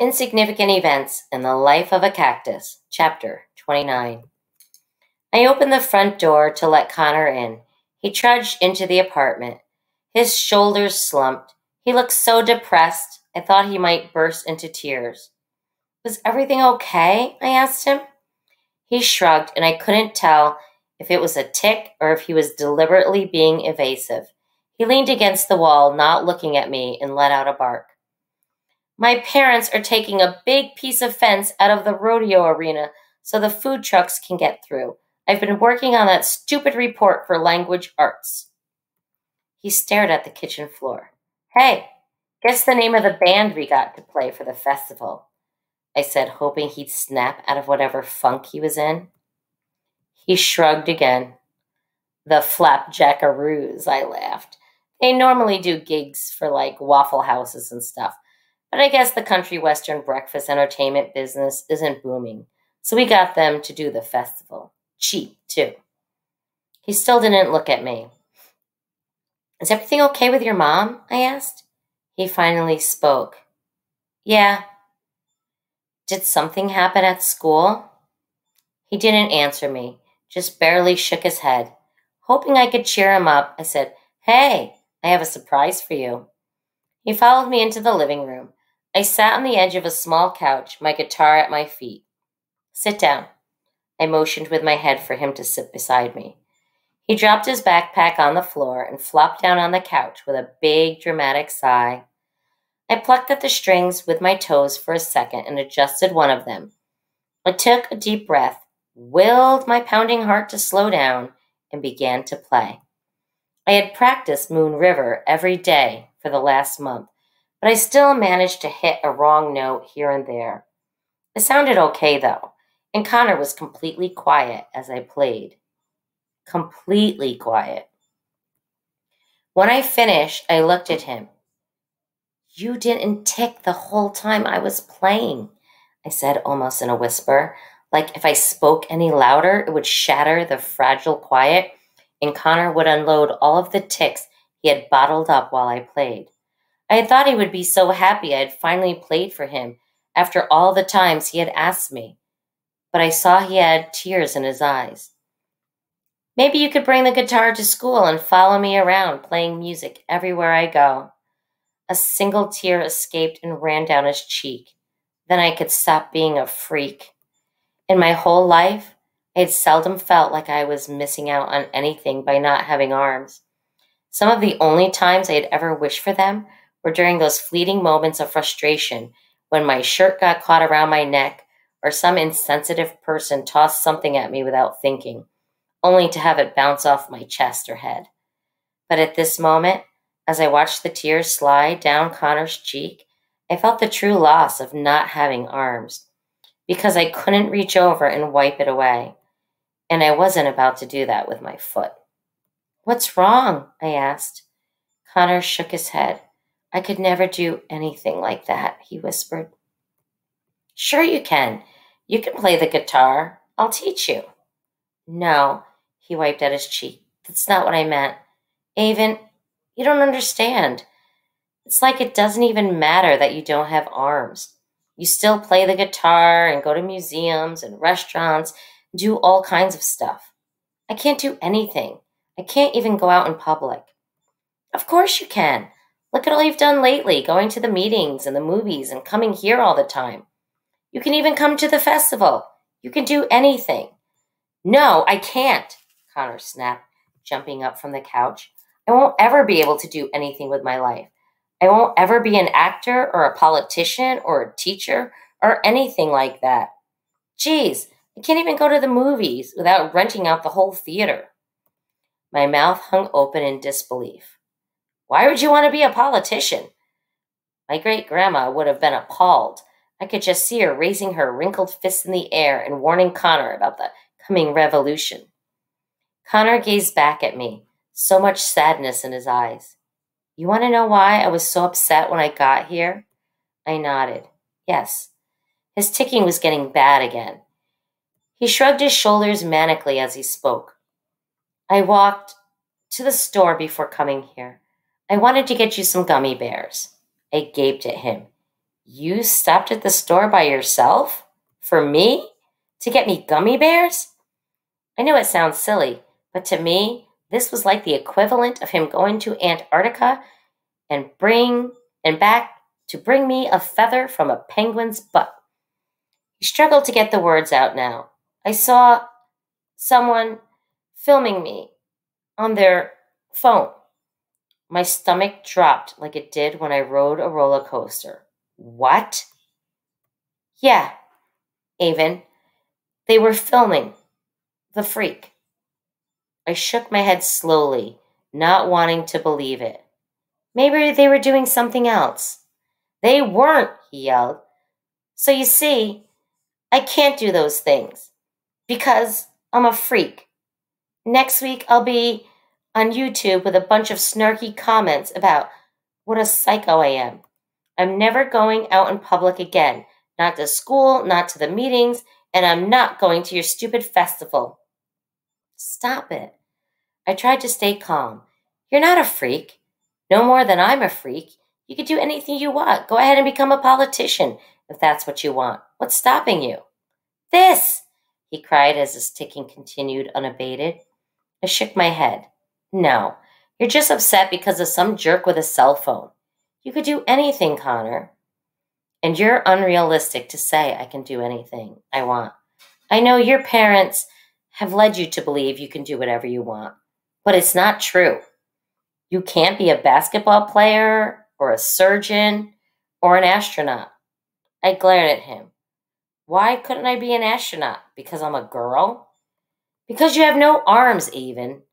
Insignificant Events in the Life of a Cactus, Chapter 29. I opened the front door to let Connor in. He trudged into the apartment. His shoulders slumped. He looked so depressed, I thought he might burst into tears. Was everything okay? I asked him. He shrugged, and I couldn't tell if it was a tic or if he was deliberately being evasive. He leaned against the wall, not looking at me, and let out a bark. My parents are taking a big piece of fence out of the rodeo arena so the food trucks can get through. I've been working on that stupid report for language arts. He stared at the kitchen floor. Hey, guess the name of the band we got to play for the festival, I said, hoping he'd snap out of whatever funk he was in. He shrugged again. The Flapjackaroos, I laughed. They normally do gigs for Waffle Houses and stuff. But I guess the country western breakfast entertainment business isn't booming, so we got them to do the festival. Cheap, too. He still didn't look at me. Is everything okay with your mom? I asked. He finally spoke. Yeah. Did something happen at school? He didn't answer me, just barely shook his head. Hoping I could cheer him up, I said, Hey, I have a surprise for you. He followed me into the living room. I sat on the edge of a small couch, my guitar at my feet. Sit down. I motioned with my head for him to sit beside me. He dropped his backpack on the floor and flopped down on the couch with a big, dramatic sigh. I plucked at the strings with my toes for a second and adjusted one of them. I took a deep breath, willed my pounding heart to slow down, and began to play. I had practiced Moon River every day for the last month, but I still managed to hit a wrong note here and there. It sounded okay, though, and Connor was completely quiet as I played. Completely quiet. When I finished, I looked at him. You didn't tick the whole time I was playing, I said almost in a whisper, like if I spoke any louder, it would shatter the fragile quiet, and Connor would unload all of the ticks he had bottled up while I played. I had thought he would be so happy I had finally played for him after all the times he had asked me, but I saw he had tears in his eyes. Maybe you could bring the guitar to school and follow me around playing music everywhere I go. A single tear escaped and ran down his cheek. Then I could stop being a freak. In my whole life, I had seldom felt like I was missing out on anything by not having arms. Some of the only times I had ever wished for them were during those fleeting moments of frustration when my shirt got caught around my neck or some insensitive person tossed something at me without thinking, only to have it bounce off my chest or head. But at this moment, as I watched the tears slide down Connor's cheek, I felt the true loss of not having arms, because I couldn't reach over and wipe it away, and I wasn't about to do that with my foot. What's wrong? I asked. Connor shook his head. I could never do anything like that, he whispered. Sure you can. You can play the guitar. I'll teach you. No, he wiped at his cheek. That's not what I meant. Avon, you don't understand. It's like it doesn't even matter that you don't have arms. You still play the guitar and go to museums and restaurants and do all kinds of stuff. I can't do anything. I can't even go out in public. Of course you can. Look at all you've done lately, going to the meetings and the movies and coming here all the time. You can even come to the festival. You can do anything. No, I can't, Connor snapped, jumping up from the couch. I won't ever be able to do anything with my life. I won't ever be an actor or a politician or a teacher or anything like that. Geez, I can't even go to the movies without renting out the whole theater. My mouth hung open in disbelief. Why would you want to be a politician? My great-grandma would have been appalled. I could just see her raising her wrinkled fist in the air and warning Connor about the coming revolution. Connor gazed back at me, so much sadness in his eyes. You want to know why I was so upset when I got here? I nodded. Yes. His ticking was getting bad again. He shrugged his shoulders manically as he spoke. I walked to the store before coming here. I wanted to get you some gummy bears. I gaped at him. You stopped at the store by yourself? For me? To get me gummy bears? I know it sounds silly, but to me, this was like the equivalent of him going to Antarctica and back to bring me a feather from a penguin's butt. He struggled to get the words out now. I saw someone filming me on their phone. My stomach dropped like it did when I rode a roller coaster. What? Yeah, Avon. They were filming the freak. I shook my head slowly, not wanting to believe it. Maybe they were doing something else. They weren't, he yelled. So you see, I can't do those things because I'm a freak. Next week I'll be on YouTube with a bunch of snarky comments about what a psycho I am. I'm never going out in public again. Not to school, not to the meetings, and I'm not going to your stupid festival. Stop it. I tried to stay calm. You're not a freak. No more than I'm a freak. You can do anything you want. Go ahead and become a politician if that's what you want. What's stopping you? This, he cried as his ticking continued unabated. I shook my head. No, you're just upset because of some jerk with a cell phone. You could do anything, Connor. And you're unrealistic to say I can do anything I want. I know your parents have led you to believe you can do whatever you want, but it's not true. You can't be a basketball player or a surgeon or an astronaut. I glared at him. Why couldn't I be an astronaut? Because I'm a girl? Because you have no arms, Avon.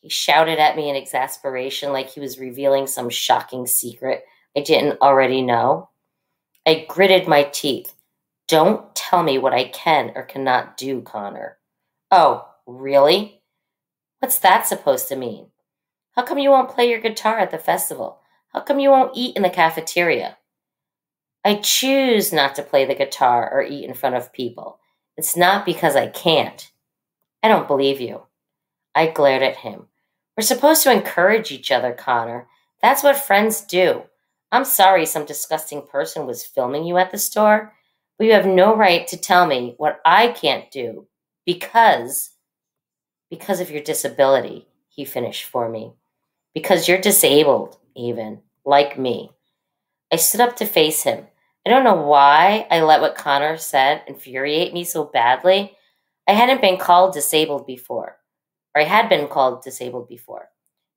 He shouted at me in exasperation like he was revealing some shocking secret I didn't already know. I gritted my teeth. Don't tell me what I can or cannot do, Connor. Oh, really? What's that supposed to mean? How come you won't play your guitar at the festival? How come you won't eat in the cafeteria? I choose not to play the guitar or eat in front of people. It's not because I can't. I don't believe you. I glared at him. We're supposed to encourage each other, Connor. That's what friends do. I'm sorry some disgusting person was filming you at the store, but you have no right to tell me what I can't do because of your disability, he finished for me. Because you're disabled, even, like me. I stood up to face him. I don't know why I let what Connor said infuriate me so badly. I hadn't been called disabled before, or I had been called disabled before.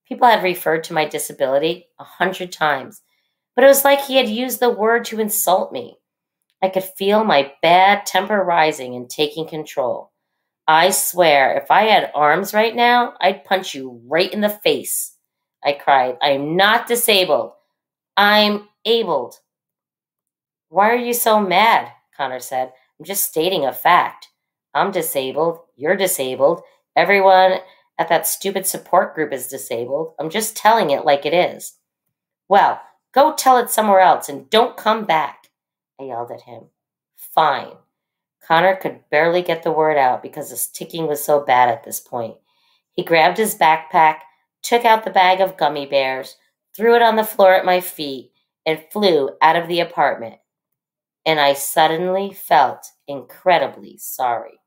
People had referred to my disability 100 times, but it was like he had used the word to insult me. I could feel my bad temper rising and taking control. I swear, if I had arms right now, I'd punch you right in the face. I cried. I'm not disabled. I'm abled. Why are you so mad? Connor said. I'm just stating a fact. I'm disabled. You're disabled. Everyone at that stupid support group is disabled. I'm just telling it like it is. Well, go tell it somewhere else and don't come back, I yelled at him. Fine. Connor could barely get the word out because his ticking was so bad at this point. He grabbed his backpack, took out the bag of gummy bears, threw it on the floor at my feet, and flew out of the apartment. And I suddenly felt incredibly sorry.